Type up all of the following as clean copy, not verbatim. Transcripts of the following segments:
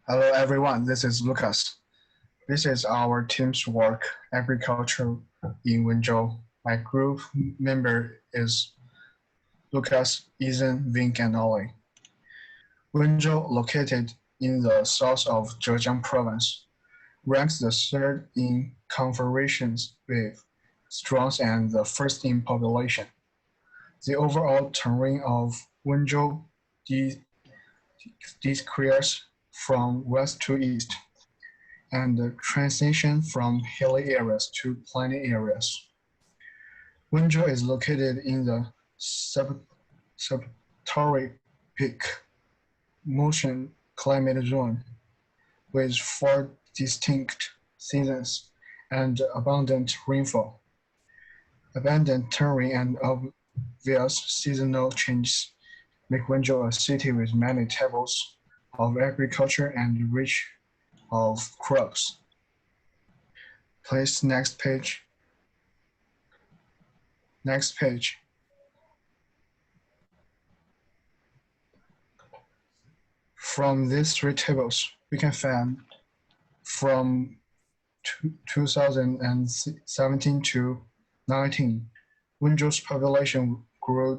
Hello everyone, this is Lucas. This is our team's work, agriculture in Wenzhou. My group member is Lucas, Ethan, Vink, and Ollie. Wenzhou, located in the south of Zhejiang province, ranks the third in confederations with Strong's and the first in population. The overall terrain of Wenzhou decreases from west to east, and the transition from hilly areas to plainy areas. Wenzhou is located in the subtropic motion climate zone with four distinct seasons and abundant rainfall. Abundant terrain and obvious seasonal changes make Wenzhou a city with many tables of agriculture and rich of crops. Please next page. Next page. From these three tables, we can find from 2017 to 19, Wenzhou's population grew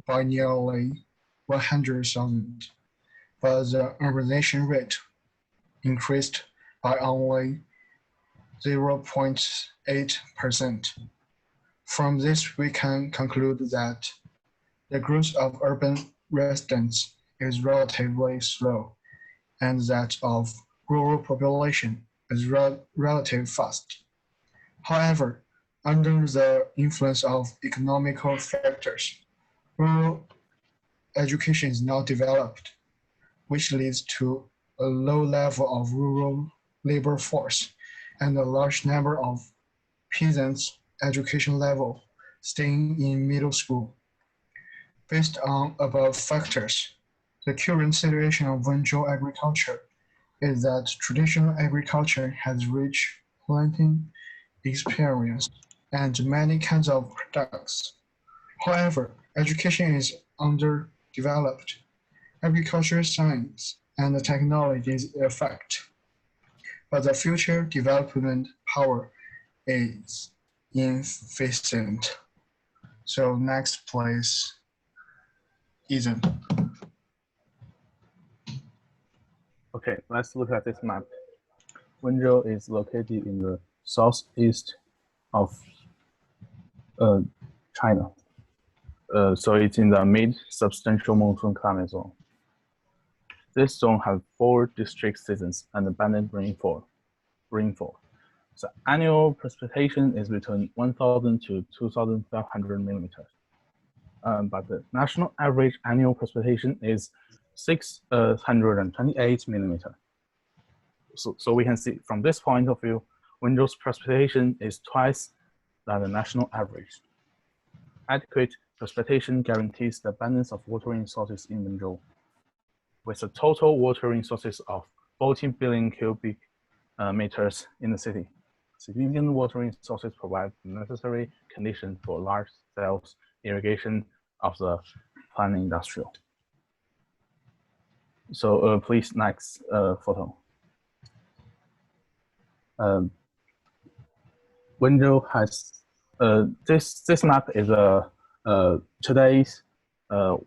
by nearly 100,000, but the urbanization rate increased by only 0.8%. From this, we can conclude that the growth of urban residents is relatively slow, and that of rural population is relatively fast. However, under the influence of economical factors, rural education is not developed, which leads to a low level of rural labor force and a large number of peasants' education level staying in middle school. Based on above factors, the current situation of Wenzhou agriculture is that traditional agriculture has rich planting experience and many kinds of products. However, education is underdeveloped. Agriculture science and technology is a fact, but the future development power is insufficient. So next, please, Ethan. Okay, let's look at this map. Wenzhou is located in the southeast of China. So it's in the mid-substantial monsoon climate zone. This zone has 4 distinct seasons and abundant rainfall. The annual precipitation is between 1,000 to 2,500 millimeters. But the national average annual precipitation is 628 millimeters. So we can see from this point of view, Wenzhou's precipitation is twice than the national average. Adequate precipitation guarantees the abundance of water resources in Wenzhou, with a total water resources of 14 billion cubic meters in the city. Significant water resources provide the necessary conditions for large-scale irrigation of the plant industry. So please next photo. Wenzhou has this map is today's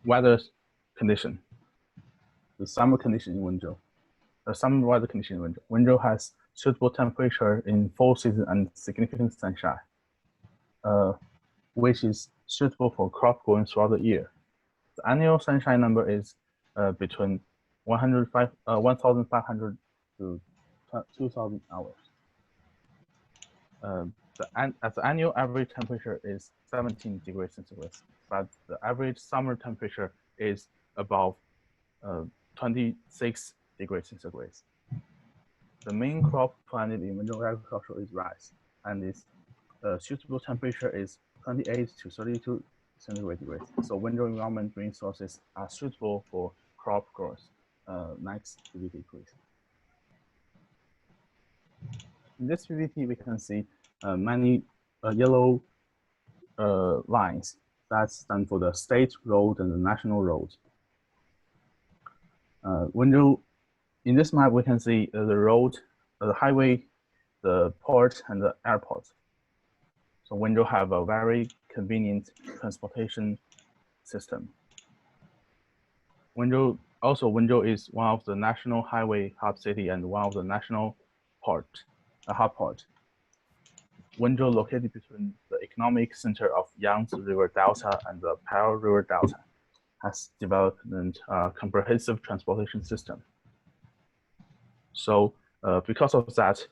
weather condition. The summer condition in Wenzhou. The summer weather condition in Wenzhou. Wenzhou has suitable temperature in fall season and significant sunshine, which is suitable for crop growing throughout the year. The annual sunshine number is between 1,500 to 2,000 hours. The annual average temperature is 17 degrees centigrade, but the average summer temperature is above 26 degrees centigrade. The main crop planted in Wenzhou agriculture is rice, and its suitable temperature is 28 to 32 centigrade degrees. So Wenzhou environment resources are suitable for crop growth. Next PPT, please. In this PPT, we can see many yellow lines that stand for the state road and the national road. Wenzhou In this map, we can see the road, the highway, the port, and the airport. So Wenzhou have a very convenient transportation system. Wenzhou is one of the national highway hub city and one of the national hub port. Wenzhou, located between the economic center of Yangtze River Delta and the Pearl River Delta, has developed a comprehensive transportation system. So because of that,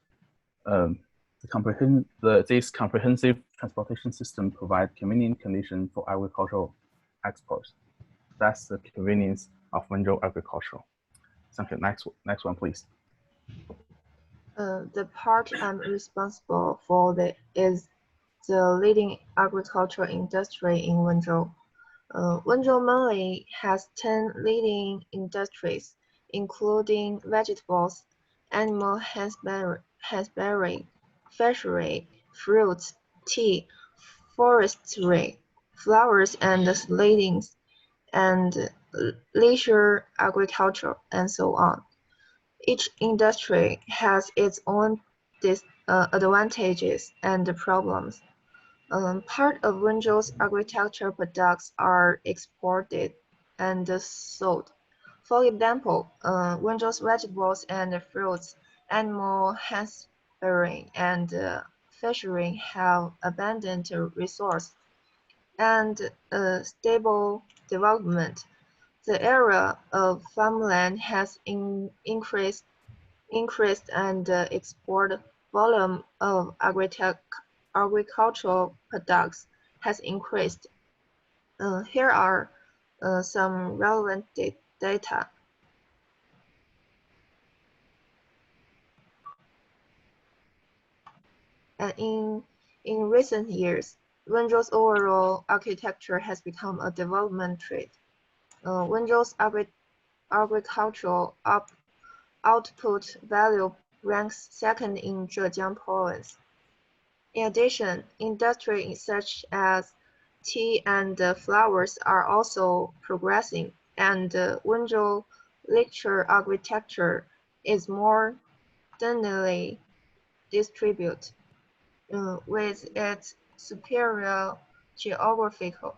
this comprehensive transportation system provides convenient conditions for agricultural exports. That's the convenience of Wenzhou agricultural. Thank you. Next one, please. The part I'm responsible for is the leading agricultural industry in Wenzhou. Wenzhou mainly has 10 leading industries, including vegetables, animal husbandry, fishery, fruits, tea, forestry, flowers and slidings, and leisure agriculture, and so on. Each industry has its own advantages and problems. Part of Wenzhou's agricultural products are exported and sold. For example, Wenzhou's vegetables and fruits, animal husbandry, and fishery have abundant resource and stable development. The area of farmland has increased and export volume of agricultural products has increased. Here are some relevant data. And in recent years, Wenzhou's overall architecture has become a development trait. Wenzhou's agricultural output value ranks second in Zhejiang province. In addition, industries such as tea and flowers are also progressing, and Wenzhou leisure architecture is more densely distributed. With its superior geographical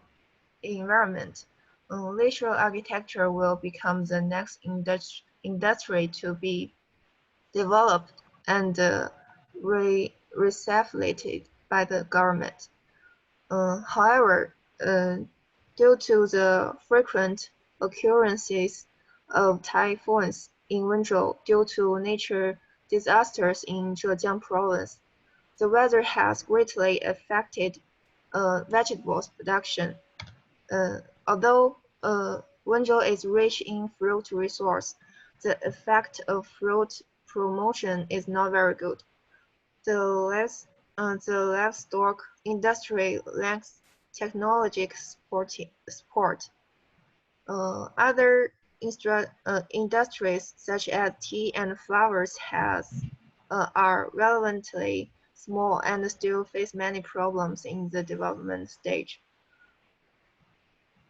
environment, leisure architecture will become the next industry to be developed and regulated by the government. However, due to the frequent occurrences of typhoons in Wenzhou due to nature disasters in Zhejiang province, the weather has greatly affected vegetables production. Although Wenzhou is rich in fruit resource, the effect of fruit promotion is not very good. The livestock industry lacks technological support. Other industries such as tea and flowers are relevantly small and still face many problems in the development stage.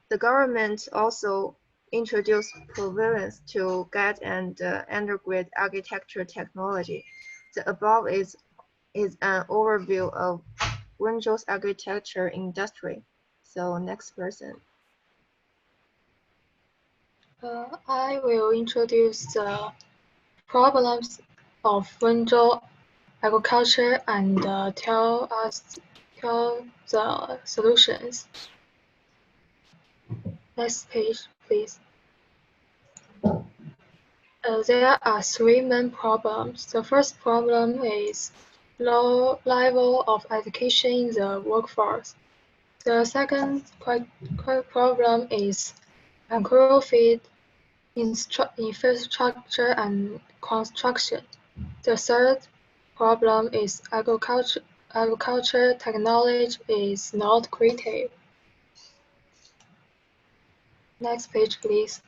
The government also introduced provisions to guide and integrate architecture technology. The above is an overview of Wenzhou's architecture industry. So next person. I will introduce the problems of Wenzhou agriculture and tell the solutions. Next page, please. There are three main problems. The first problem is low level of education in the workforce. The second problem is unqualified infrastructure and construction. The third problem is agriculture technology is not creative. Next page, please.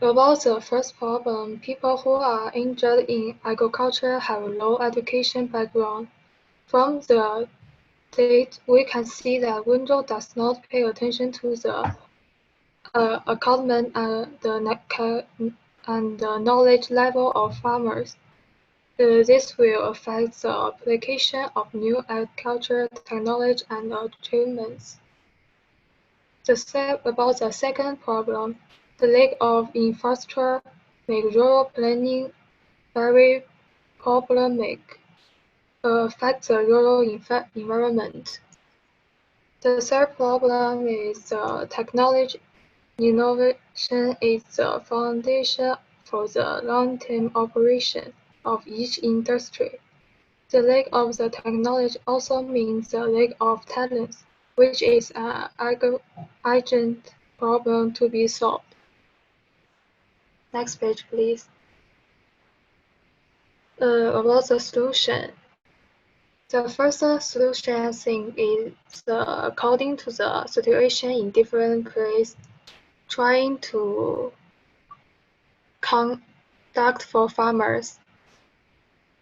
About the first problem, people who are injured in agriculture have a low education background. From the data, we can see that Wenzhou does not pay attention to the accompaniment and the knowledge level of farmers. This will affect the application of new agricultural technology and achievements. About the second problem, the lack of infrastructure makes rural planning very problematic, affects the rural environment. The third problem is technology innovation is the foundation for the long-term operation of each industry. The lack of the technology also means the lack of talents, which is an urgent problem to be solved. Next page, please. About the solution. The first solution, I think, is according to the situation in different places, trying to conduct for farmers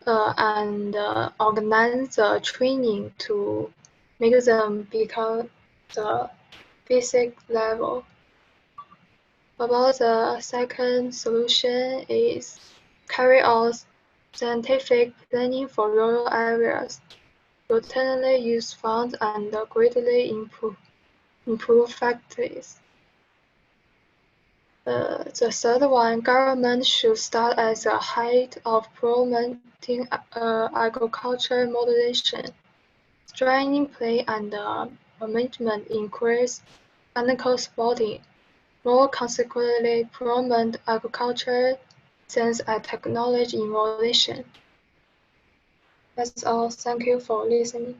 and organize the training to make them become the basic level. About the second solution is carry out scientific planning for rural areas, routinely use funds and greatly improve factories. The third one, government should start at the height of promoting agriculture modernization. Training play and management increase technical supporting. More consequently, promote agriculture science and technology innovation. That's all. Thank you for listening.